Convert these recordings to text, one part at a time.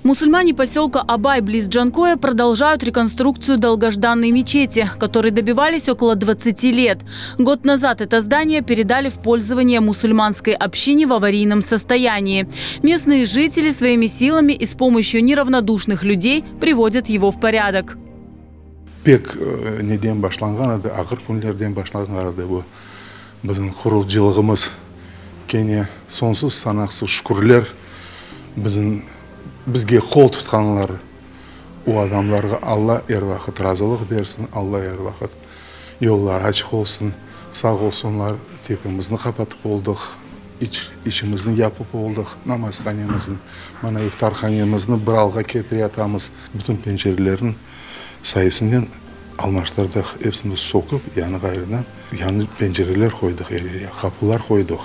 Мусульмане поселка Абай близ Джанкоя продолжают реконструкцию долгожданной мечети, которой добивались около 20 лет. Год назад это здание передали в пользование мусульманской общине в аварийном состоянии. Местные жители своими силами и с помощью неравнодушных людей приводят его в порядок. Пек неден башланган ады, агыр күнлерден башланган ады бу. Біздің құрылжылығымыз кене сонсыз санақсыз шүкірлер бізге қол тұтқанлар. О адамларға Алла әр вақыт разылық берсін, Алла әр вақыт yollar açık olsun, sağ olsunlar. Tepemizni kapatıp olduk, içimizni yapıp olduk. Namazhanemizni, mana iftarhanemizni bir alga ketire atamız. Bütün pencerelerin sayısından almaçlardık. Hepsini sokup, yani gayrından, yani pencereler koyduk, kapılar koyduk.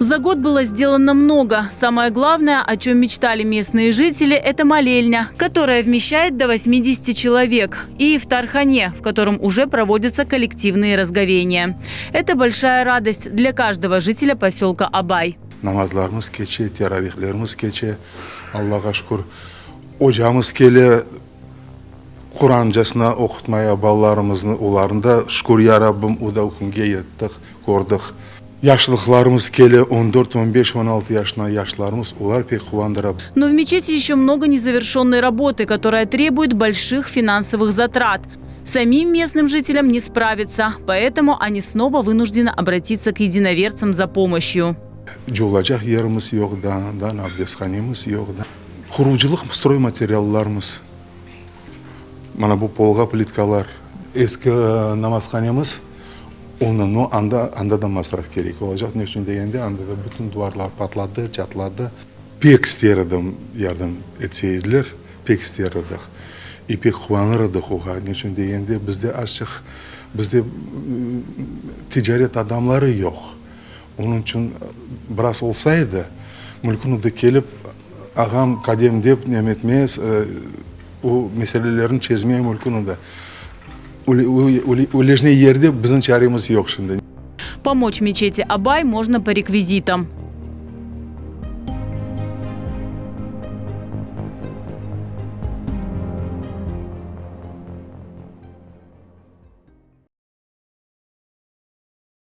За год было сделано много. Самое главное, о чем мечтали местные жители, это молельня, которая вмещает до 80 человек, и ифтархане, в котором уже проводятся коллективные разговения. Это большая радость для каждого жителя поселка Абай. Namazlarımız keçe, teravihlerimiz keçe, Allah'a şükür. Ocağımız kele, Kur'ancasına okutmaya ballarımızın ularında şükür ya Rabbim, o da okunge yettik, gördük. Yaşlılıklarımız kele 14, 15, 16 yaşına yaşlarımız, ular pek kuvandırab. Но в мечети еще много незавершенной работы, которая требует больших финансовых затрат. Самим местным жителям не справиться, поэтому они снова вынуждены обратиться к единоверцам за помощью. Жолacak yerimiz yok da, abdesthanemiz yok da. Kuruculuk stroymateriallarımız. Mana bu polga plitkalar, eski namazhanemiz. Onun anda da masraf gerek olacak. Ne için degende anda da bütün duvarlar patladı, çatladı. Pek isterdim yardım etseydiler, pek isterdik. Pek kullanırdık oha. Ne için degende bizde ticaret adamları yok. Onun için biraz olsaydı, mülkünü de gelip ağam kadem deyip nemetmez, o meselelerin çözmeye mülkünü de. Улежные ерде bizden çaremiz yok şimdi. Помочь мечети Абай можно по реквизитам.